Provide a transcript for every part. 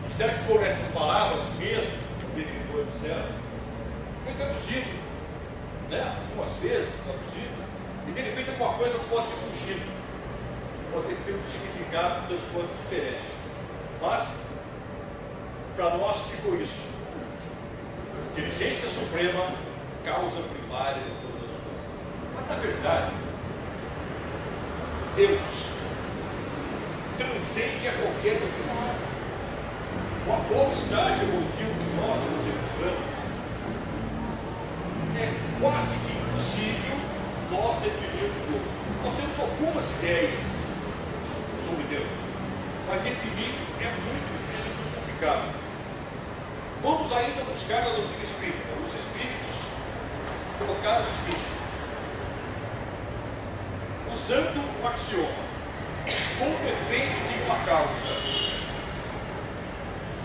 Será que foram essas palavras mesmo que o benfeitor disseram? Foi traduzido, né? Algumas vezes traduzido, e de repente alguma coisa pode ter fugido, pode ter um significado tanto quanto diferente, mas para nós ficou isso: inteligência suprema, causa primária de todas as coisas. Mas na verdade, Deus transcende a qualquer definição. O atual estágio evolutivo que nós nos encontramos é quase que impossível nós definirmos Deus. Nós temos algumas ideias sobre Deus, mas definir é muito difícil e muito complicado. Vamos ainda buscar na doutrina espírita. Os espíritos colocaram o seguinte, usando um axioma: todo efeito tem uma causa.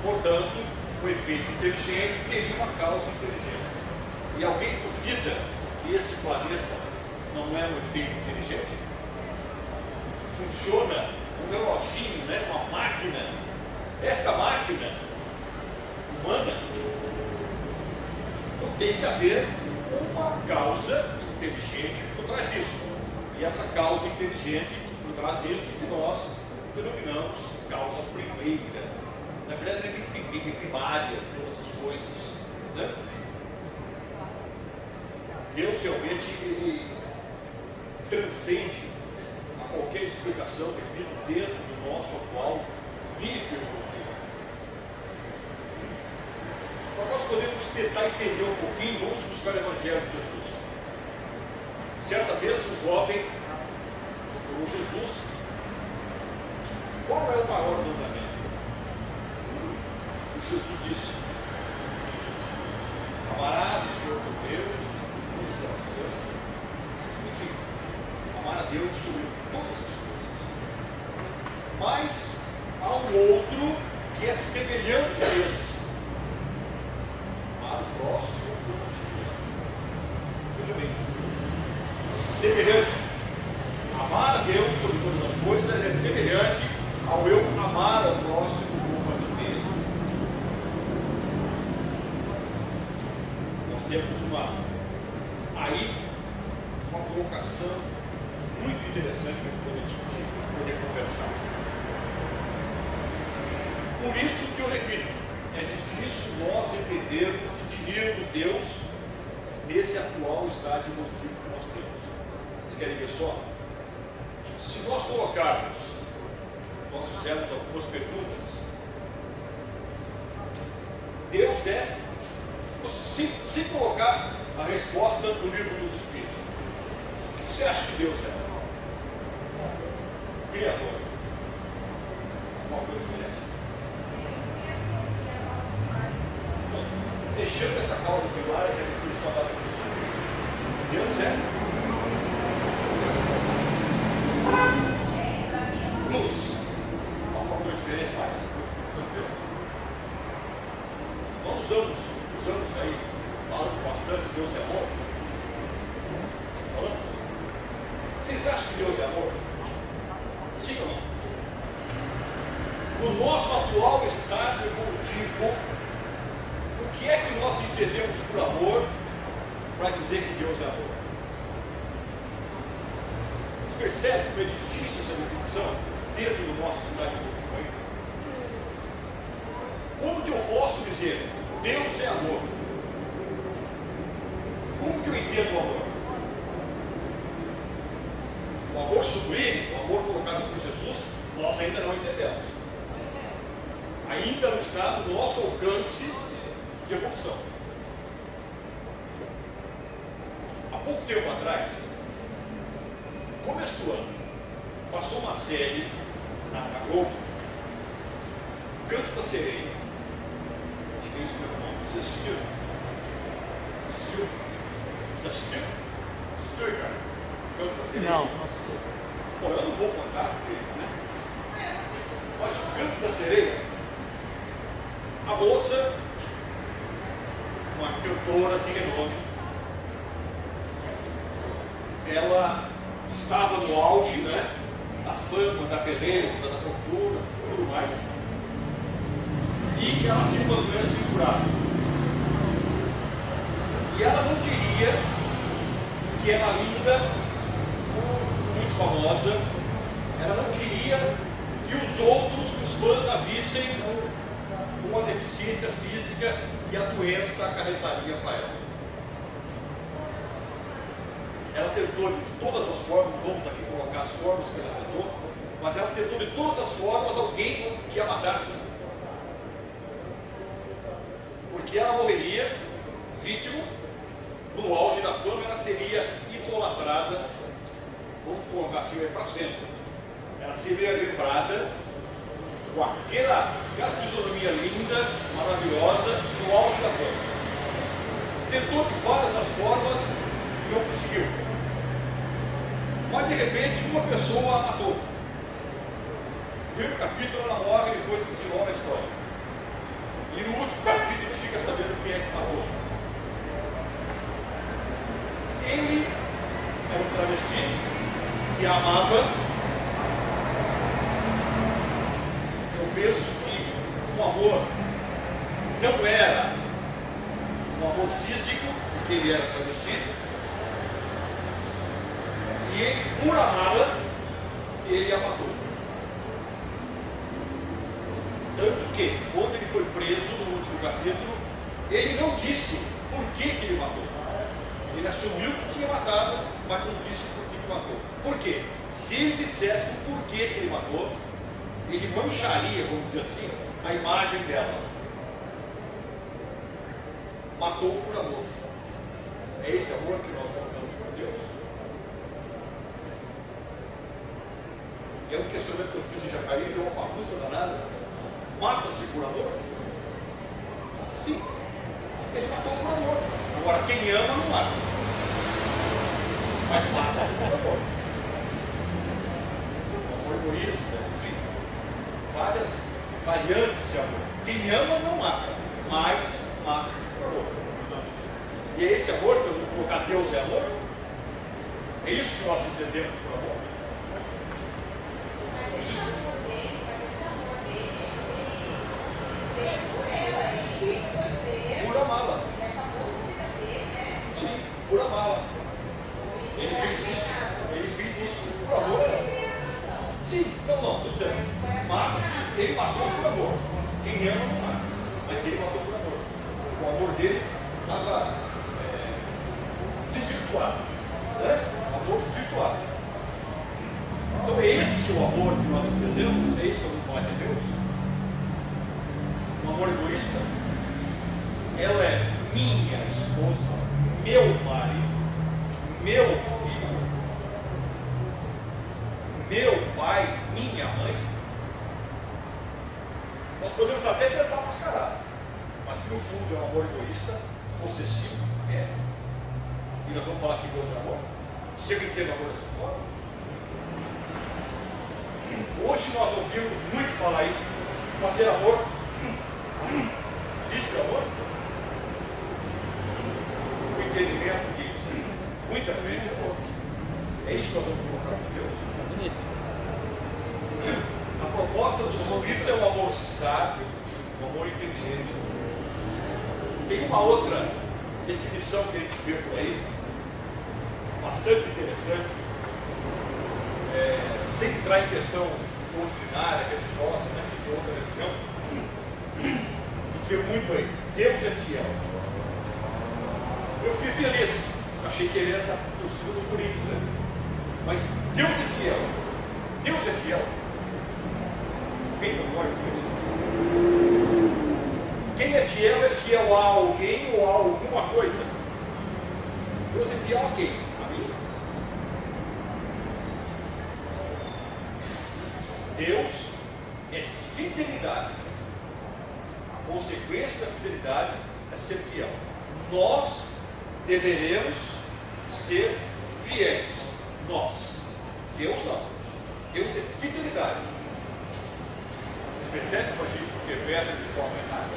Portanto, o efeito inteligente teria uma causa inteligente. E alguém duvida que esse planeta não é um efeito inteligente? Funciona um reloginho, né? Uma máquina. Esta máquina humana, então tem que haver uma causa inteligente por trás disso. E essa causa inteligente por trás disso que nós denominamos causa primeira. Na verdade, não é primária, todas essas coisas, né? Deus realmente ele transcende a qualquer explicação, repito, dentro do nosso atual nível evolutivo. Então, nós podemos tentar entender um pouquinho, vamos buscar o Evangelho de Jesus. Certa vez, um jovem procurou Jesus. Qual é o maior mandamento? Jesus disse: amarás o Senhor teu Deus com todo o coração. Enfim, amar a Deus sobre todas as coisas. Mas há um outro que é semelhante a esse: amar o próximo como a ti mesmo. Veja bem, semelhante. Amar a Deus sobre todas as coisas é semelhante ao eu amar ao próximo como a mim mesmo. Temos uma colocação muito interessante para poder discutir, para poder conversar. Por isso que eu repito, é difícil nós entendermos, definirmos Deus nesse atual estágio evolutivo que nós temos. Vocês querem ver só? Se nós colocarmos, nós fizermos algumas perguntas, Deus é, se colocar a resposta no livro dos Espíritos, o que você acha que Deus é? Criador. Uma coisa diferente. Deixando essa causa primária que é a definição da luz. Deus é luz. Uma coisa diferente, mas uma definição diferente. Nós usamos aí, falamos bastante, Deus é amor. Falamos? Vocês acham que Deus é amor? Sim ou não? No nosso atual estado evolutivo, o que é que nós entendemos por amor para dizer que Deus é amor? Vocês percebem como é difícil essa definição dentro do nosso estado evolutivo aí? Como que eu posso dizer Deus é amor? Como que eu entendo o amor? O amor sublime, o amor colocado por Jesus, nós ainda não entendemos. Ainda não está no nosso alcance de evolução. Há pouco tempo atrás, começo do ano, passou uma série na Globo, Canto da Sereia. Acho que é isso mesmo nome. Você assistiu? Assistiu? Você assistiu? Assistiu, Ricardo? Canto da Sereia? Não assisti. Bom, eu não vou contar, porque, né? Mas o Canto da Sereia, a moça, uma cantora de renome, ela estava no auge, né, da fama, da beleza, da cultura, tudo mais. e ela tinha uma doença incurável. E ela não queria, porque era linda, muito famosa, ela não queria que os outros, os fãs, a vissem uma deficiência física que a doença acarretaria para ela. Ela tentou de todas as formas, vamos aqui colocar as formas que ela tentou, mas ela tentou de todas as formas alguém que a matasse. Porque ela morreria vítima, no auge da fama, ela seria idolatrada, vamos colocar assim, para sempre. Ela seria lembrada com aquela fisionomia linda, maravilhosa, no auge da fama. Tentou de várias as formas e não conseguiu. Mas de repente uma pessoa a matou. No primeiro capítulo ela morre, depois desenrola a história. E no último capítulo fica sabendo quem é que matou. Ele era um travesti que a amava. Eu penso que o amor não era um amor físico, porque ele era travesti. E ele, por amá-la, ele a matou. Tanto que, quando ele foi preso no último capítulo, ele não disse por que ele matou. Ele assumiu que tinha matado, mas não disse por que ele matou. Por quê? Se ele dissesse o porquê que ele matou, ele mancharia, vamos dizer assim, a imagem dela. Matou por amor. É esse amor que nós contamos com Deus. É um questionamento que eu fiz em Jacareí, deu uma bagunça danada. Mata-se por amor? Sim. Ele matou por amor. Agora, quem ama não mata. Mas mata-se por amor. Amor egoísta, enfim. Várias variantes de amor. Quem ama não mata, mas mata-se por amor. E é esse amor que eu vou colocar, Deus é amor? É isso que nós entendemos por amor? Sim, por amá-la. Sim, por amá-la. Ele fez isso por amor. Sim, não, estou dizendo. Mata-se, ele matou por amor. Quem ama não mata, mas ele matou por amor. O amor dele estava desvirtuado. Né? Amor desvirtuado. Então é esse o amor que nós entendemos? É isso que eu vou falar de Deus? Um amor egoísta? Ela é minha esposa, meu marido, meu filho, meu pai, minha mãe. Nós podemos até tentar mascarar, mas que no fundo é um amor egoísta, possessivo, é. E nós vamos falar que Deus é amor? Se eu entendo amor dessa forma. Hoje nós ouvimos muito falar aí, fazer amor. Isso é amor? O entendimento que muita gente gosta. É isso que nós vamos mostrar para Deus. A proposta dos Espíritos é um amor sábio, um amor inteligente. Tem uma outra definição que a gente vê por aí, bastante interessante, sem entrar em questão doutrinária, religiosa, né, de outra religião. A gente vê muito aí, Deus é fiel. Eu fiquei feliz, achei que ele era da torcida do Corinthians, né? Mas Deus é fiel. Deus é fiel. Quem concorda com isso? Quem é fiel a alguém ou a alguma coisa. Deus é fiel a quem? A mim? Deus é fidelidade. A consequência da fidelidade é ser fiel. Nós deveremos ser fiéis. Nós. Deus não. Deus é fidelidade. Vocês percebem que a gente interpreta de forma errada?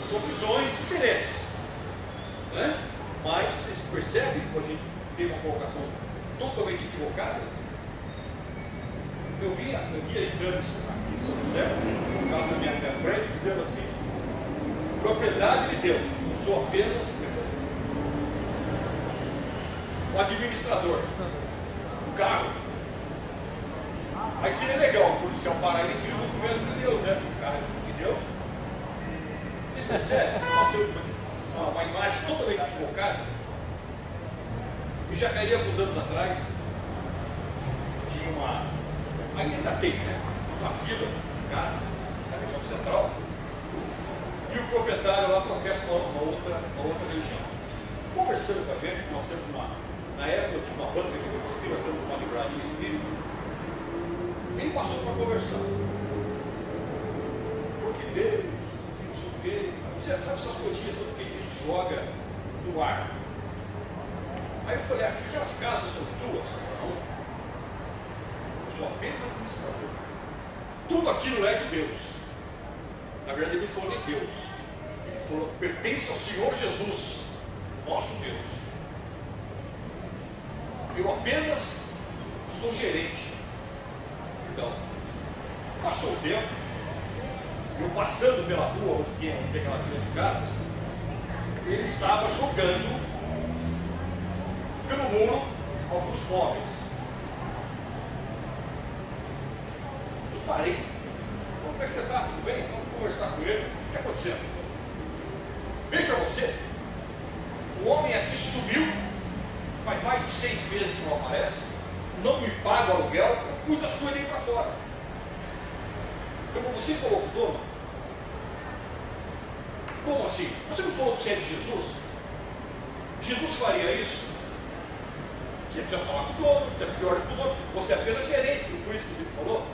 São visões diferentes. Né? Mas vocês percebem que a gente tem uma colocação totalmente equivocada? Eu via entrando aqui em São José, jogado na minha frente, dizendo assim: propriedade de Deus, não sou apenas o administrador, o carro. Aí seria legal o policial parar ele e pedir o documento de Deus, né? O carro é de Deus. Vocês percebem? Nós temos uma imagem totalmente equivocada. E já cairia alguns anos atrás, tinha ainda tem, né? Uma fila de casas na região central. E o proprietário lá professa uma outra religião. Conversando com a gente, nós temos na época eu tinha uma banca de espírito, nós temos uma livraria espírita. Ele passou para conversar. Porque Deus, não sei o quê. Você sabe essas coisinhas todas que a gente joga no ar. Aí eu falei, aquelas casas são suas? Não. Eu sou apenas administrador. Tudo aquilo é de Deus. Na verdade, ele não falou de Deus. Ele falou, pertence ao Senhor Jesus, nosso Deus. Eu apenas sou gerente. Então, passou o tempo, eu passando pela rua onde tem aquela fila de casas, ele estava jogando pelo muro alguns móveis. Eu parei. Como é que você está? Tudo bem? Vamos conversar com ele. O que está acontecendo? Veja você, o homem aqui sumiu, faz mais de 6 meses que não aparece, não me paga o aluguel, eu pus as coisas aí para fora. Como você falou com o dono? Como assim? Você não falou que você é de Jesus? Jesus faria isso? Você precisa falar com o dono, você precisa ordem com o dono, você é apenas gerente, não foi isso que você falou?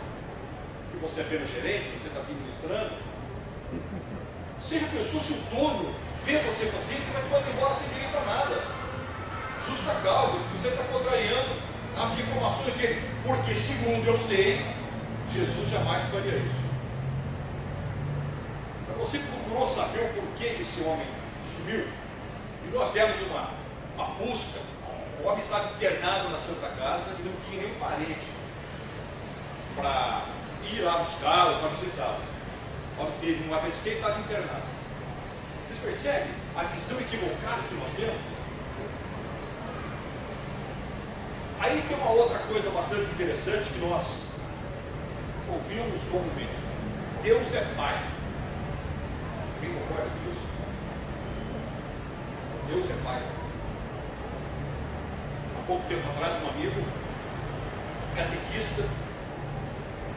Que você é apenas gerente, você está administrando. Seja pensou se o dono vê você fazer isso, você vai te mandar embora sem direito a nada. Justa causa, você está contrariando as informações dele, porque segundo eu sei, Jesus jamais faria isso. Mas você procurou saber o porquê que esse homem sumiu? E nós demos uma busca. O homem estava internado na Santa Casa e não tinha nenhum parente para ir lá buscá-lo, para visitá-lo. O homem teve um AVC e estava internado. Vocês percebem a visão equivocada que nós temos? Aí tem uma outra coisa bastante interessante que nós ouvimos comumente. Deus é Pai. Quem concorda com isso? Deus é Pai. Há pouco tempo atrás, um amigo, catequista,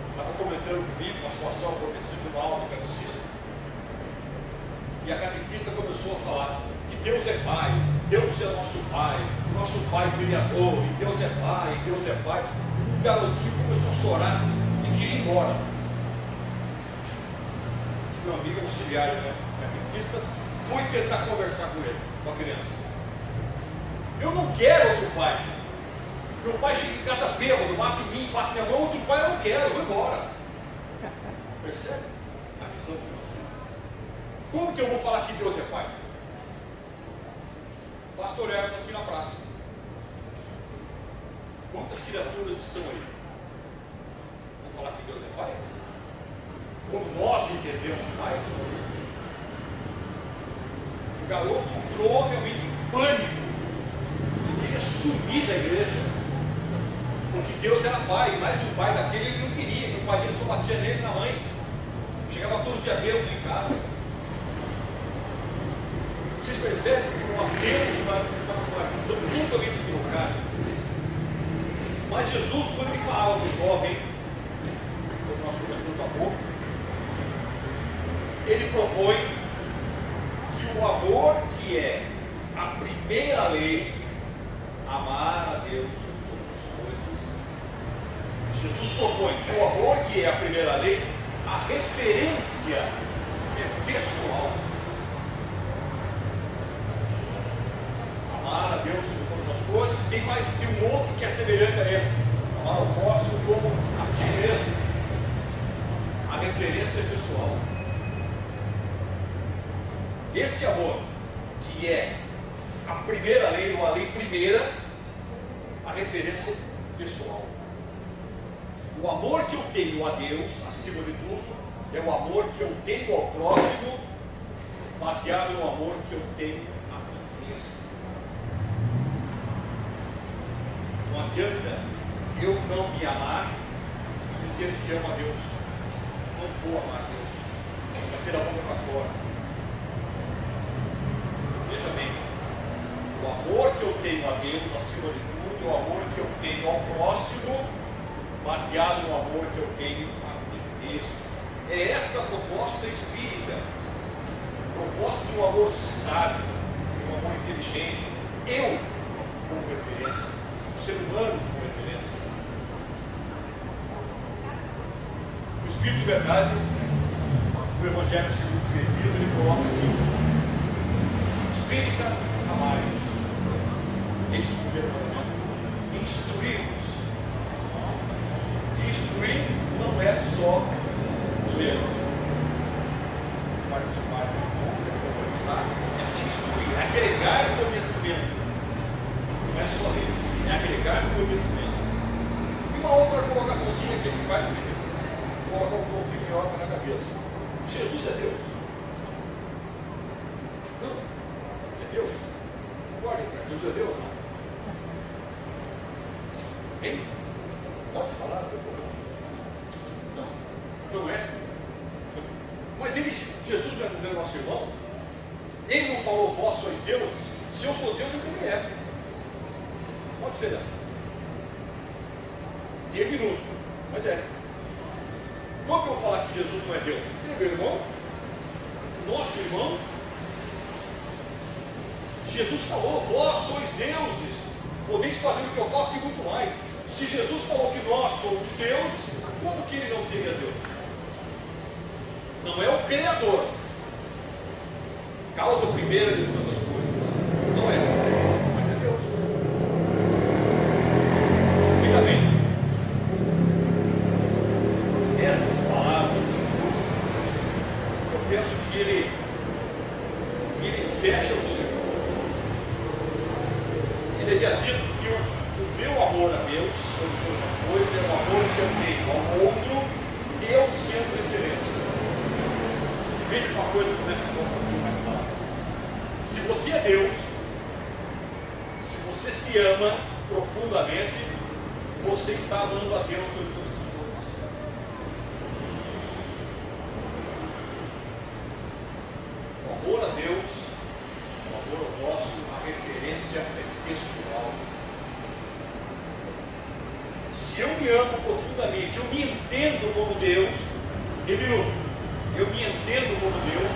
estava comentando comigo uma situação acontecida numa aula do catecismo. E a catequista começou a falar que Deus é Pai, Deus é nosso Pai Criador, e Deus é Pai, Deus é Pai. O garotinho começou a chorar e queria ir embora. Esse meu amigo auxiliar, né, catequista, foi tentar conversar com ele, com a criança. Eu não quero outro pai. Meu pai chega em casa bêbado, bate em mim, bate minha mão, outro pai eu não quero, eu vou embora. Percebe a visão que nós temos? Como que eu vou falar que Deus é Pai? Pastor Hermes aqui na praça. Quantas criaturas estão aí? Vamos falar que Deus é Pai? Como nós entendemos Pai? O garoto entrou realmente em pânico. Ele queria sumir da igreja. Porque Deus era Pai, mas o pai daquele ele não queria, que o pai dele só batia nele na mãe. Chegava todo dia bêbado em casa. Vocês percebem que nós temos uma visão totalmente equivocada. Mas Jesus, quando ele fala do jovem, como nós conversamos há pouco, ele propõe que o amor que é a primeira lei, amar a Deus sobre todas as coisas. Jesus propõe que o amor que é a primeira lei, a referência é pessoal. Amar a Deus sobre todas as coisas. Tem um outro que é semelhante a esse. Amar ao próximo como a ti mesmo. A referência é pessoal. Esse amor, que é a primeira lei, ou a lei primeira, a referência é pessoal. O amor que eu tenho a Deus, acima de tudo, é o amor que eu tenho ao próximo, baseado no amor que eu tenho a mim mesmo. Não adianta eu não me amar e dizer que amo a Deus. Não vou amar a Deus. Vai ser da boca para fora. Veja bem, o amor que eu tenho a Deus acima de tudo, o amor que eu tenho ao próximo, baseado no amor que eu tenho a mim mesmo. É esta a proposta espírita, proposta de um amor sábio, de um amor inteligente. Eu como referência, o ser humano como referência. O Espírito de Verdade, o Evangelho segundo o Espiritismo, ele coloca assim: espírita, amai-vos. Eis o primeiro mandamento: instruí-vos. Instruir não é só ler, participar de encontros, conversar, é se instruir, é agregar conhecimento. Não é só ler, é agregar conhecimento. E uma outra colocaçãozinha que a gente vai colocar um pouco de minhoca na cabeça: Jesus é Deus? Não, é Deus. Concorda, Jesus é Deus? Não. Hein? Pode falar, não tem problema. Não é. Mas Jesus não é nosso irmão? Ele não falou vós sois deuses? Se eu sou Deus, eu também é. Qual a diferença? D é minúsculo, mas é. Como que eu vou falar que Jesus não é Deus? Ele é meu irmão? Nosso irmão? Jesus falou, vós sois deuses, podeis fazer o que eu faço e muito mais. Se Jesus falou que nós somos deuses, como que ele não seria Deus? Não é o Criador, causa primeira de todas as coisas. Não é, mas é Deus. Veja bem, essas palavras de Jesus, eu penso que ele fecha o ciclo. Ele havia dito que o meu amor a Deus sobre todas as coisas é o amor que eu tenho ao outro, eu sendo referência. Veja uma coisa que começa a ficar um pouquinho mais clara. Se você é Deus, se você se ama profundamente, você está amando a Deus sobre todas as coisas. O amor a Deus, o amor ao próximo, a referência é pessoal. Se eu me amo profundamente, eu me entendo como Deus, em minúsculo, eu me entendo como Deus,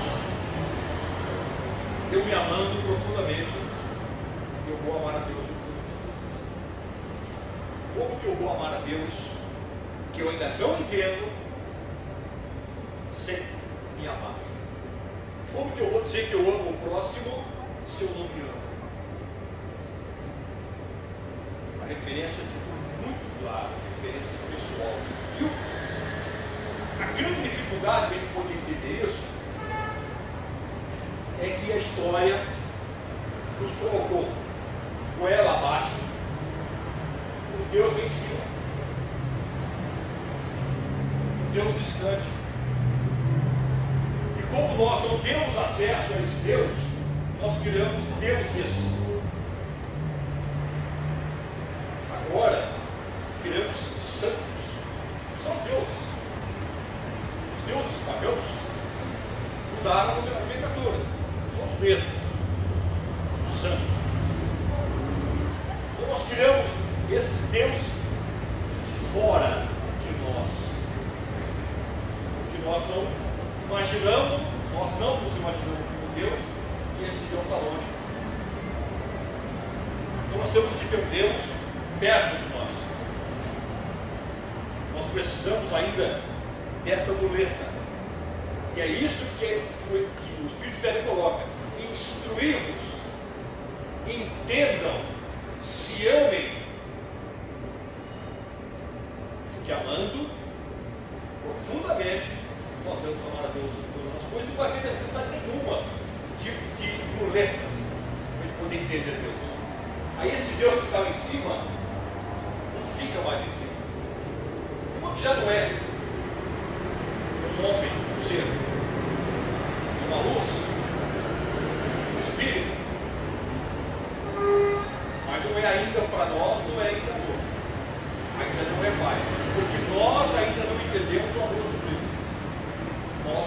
eu me amando profundamente, eu vou amar a Deus sobre todas as coisas. Como que eu vou amar a Deus que eu ainda não entendo sem me amar? Como que eu vou dizer que eu amo o próximo se eu não me amo? A referência ficou muito clara, a referência pessoal. E a grande dificuldade de a gente poder entender isso é que a história nos colocou goela abaixo, o Deus em cima, o Deus distante. E como nós não temos acesso a esse Deus, nós criamos deuses. Agora, criamos santos, são os deuses. Os deuses pagãos mudaram a nomenclatura, são os mesmos, os santos. Então nós criamos esses deuses fora de nós, porque nós não imaginamos, nós não nos imaginamos como Deus, e esse Deus está longe. Então nós temos que ter um Deus perto de nós. Nós precisamos ainda dessa muleta. E é isso que o Espírito Velho coloca: instruí-vos, entendam, se amem, porque amando profundamente nós vamos amar a Deus sobre todas as coisas. Não vai haver necessidade nenhuma de muletas para a gente poder entender Deus. Aí esse Deus que está lá em cima não fica mais em cima, porque já não é um homem, um ser, é uma luz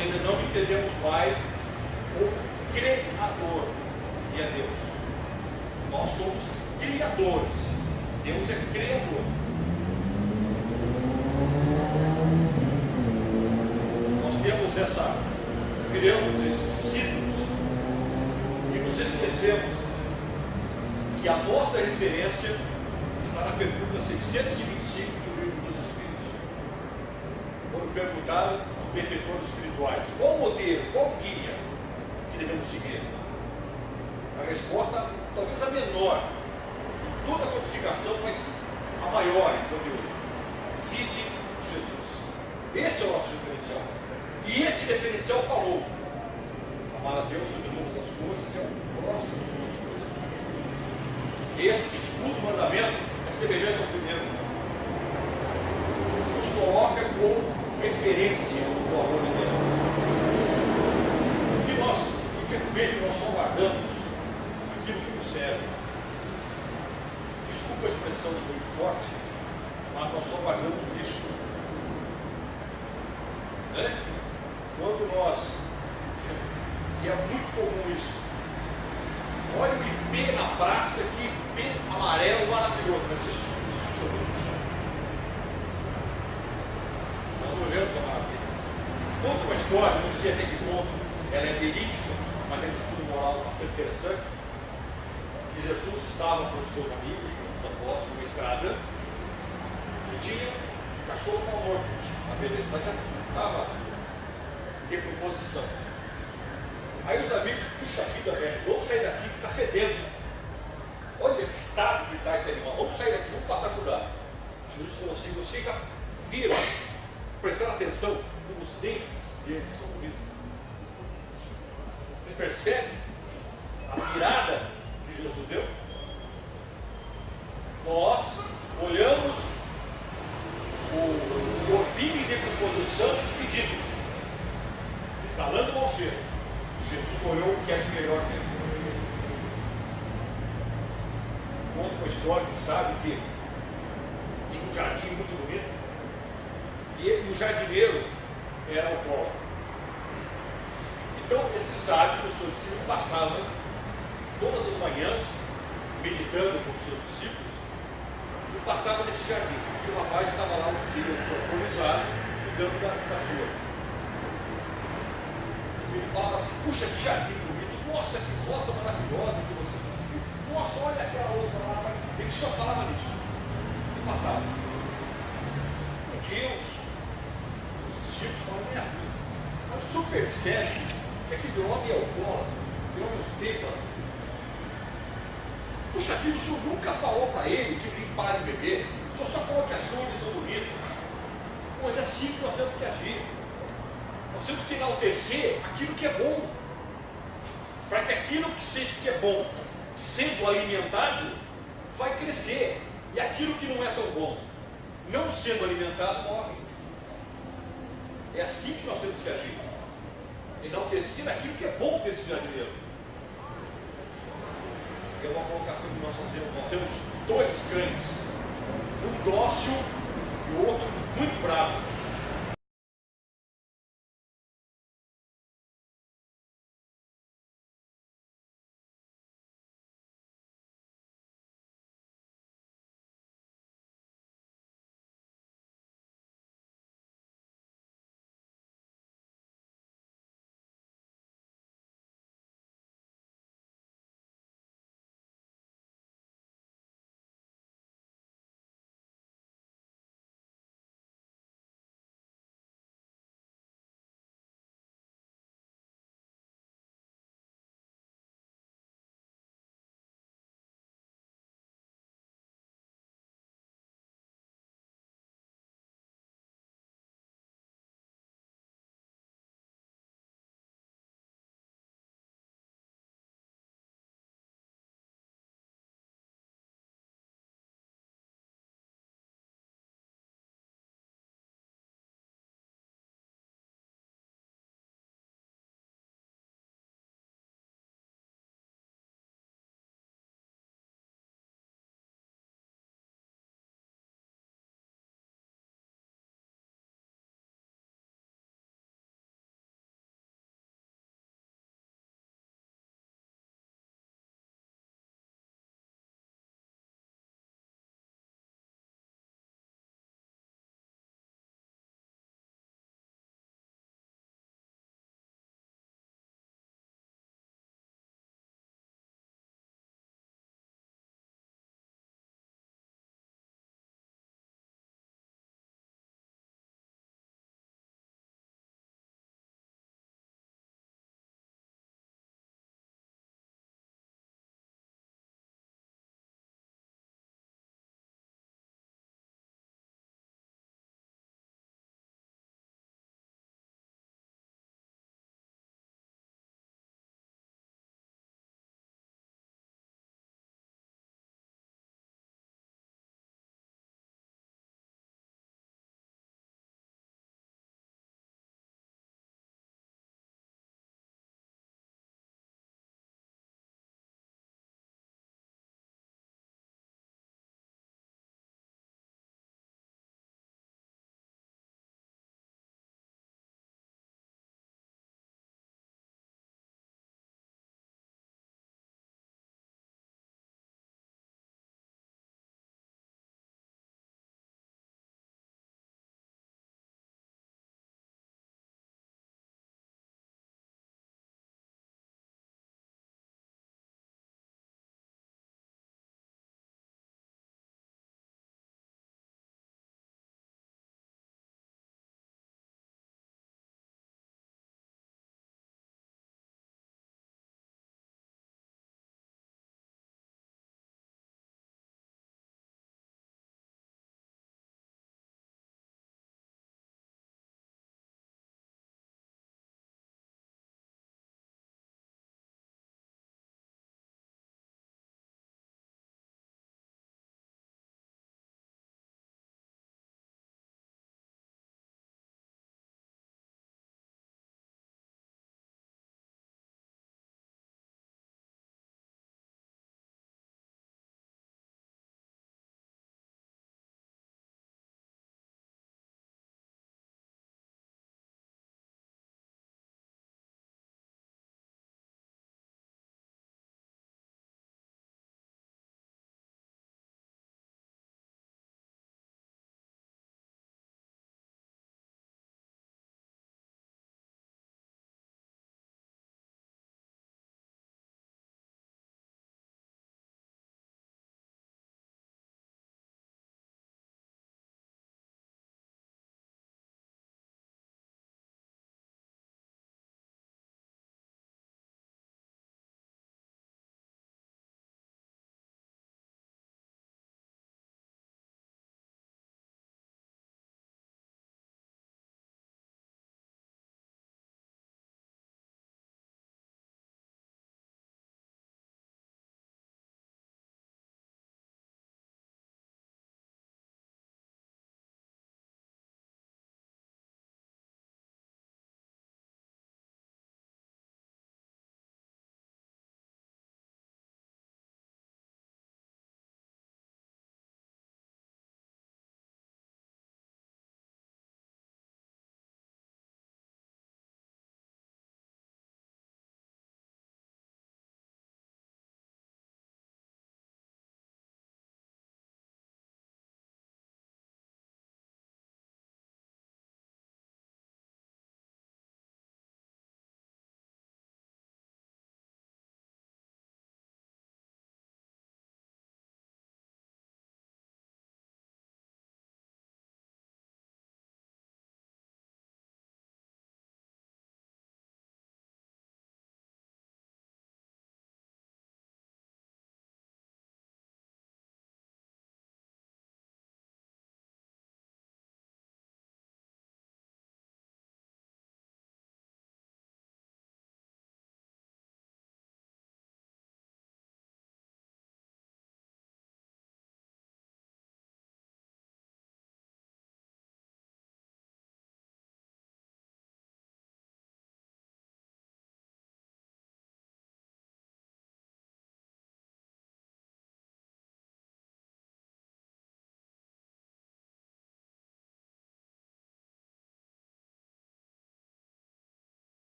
ainda não entendemos Pai como Criador, que é Deus. Nós somos criadores. Deus é criador. Nós criamos esses ciclos e nos esquecemos que a nossa referência está na pergunta 625 do Livro dos Espíritos. Quando perguntaram aos benfeitores espirituais, qual modelo, qual guia que devemos seguir? A resposta, talvez a menor em toda a codificação, mas a maior em conteúdo: vide Jesus. Esse é o nosso referencial. E esse referencial falou: amar a Deus sobre todas as coisas é o próximo. Este segundo mandamento é semelhante ao primeiro. Nos coloca como referência do amor de Deus. Que nós, infelizmente, nós só guardamos aquilo que nos serve. Desculpa a expressão muito forte, mas nós só guardamos lixo. Né? Quando nós, e é muito comum isso, olha o IP na praça, que IP amarelo maravilhoso, mas você suja muito o chão. Nós não olhamos a maravilha. Conta uma história, não sei até que ponto ela é verídica, mas é de fundo moral bastante interessante, que Jesus estava com os seus amigos, com os apóstolos, numa estrada, e tinha um cachorro mal morto. A beleza já estava em decomposição. Aí os amigos, puxa vida, mestre, vamos sair daqui que está fedendo. Olha que estado que está esse animal, vamos sair daqui, vamos passar por lá. Jesus falou assim: vocês já viram, prestaram atenção como os dentes deles são bonitos? Vocês percebem a virada que Jesus deu? Nós olhamos o corpinho em decomposição fedido, exalando mau cheiro. Jesus olhou o que é de melhor dele. Conta uma história do sábio que tinha um jardim muito bonito e o jardineiro era alcoólatra. Então esse sábio, o seu discípulo, passava todas as manhãs meditando com os seus discípulos e passava nesse jardim. E o rapaz estava lá alcoolizado, cuidando das flores. Ele falava assim: puxa, que jardim bonito, nossa, que rosa maravilhosa que você conseguiu, nossa, olha aquela outra lá. Ele só falava nisso e passava. Um dia os discípulos falaram: mestre, mas o senhor percebe que aquele homem é alcoólatra, aquele homem é bêbado. Puxa vida, o senhor nunca falou para ele que ele tem que parar de beber, o senhor só falou que as flores são bonitas. Mas é assim que nós temos que agir. Nós temos que enaltecer aquilo que é bom, para que aquilo que é bom, sendo alimentado, vai crescer, e aquilo que não é tão bom, não sendo alimentado, morre. É assim que nós temos que agir, enaltecer aquilo que é bom desse jardineiro. É uma colocação que nós fazemos. Nós temos dois cães, um dócil e o outro muito bravo.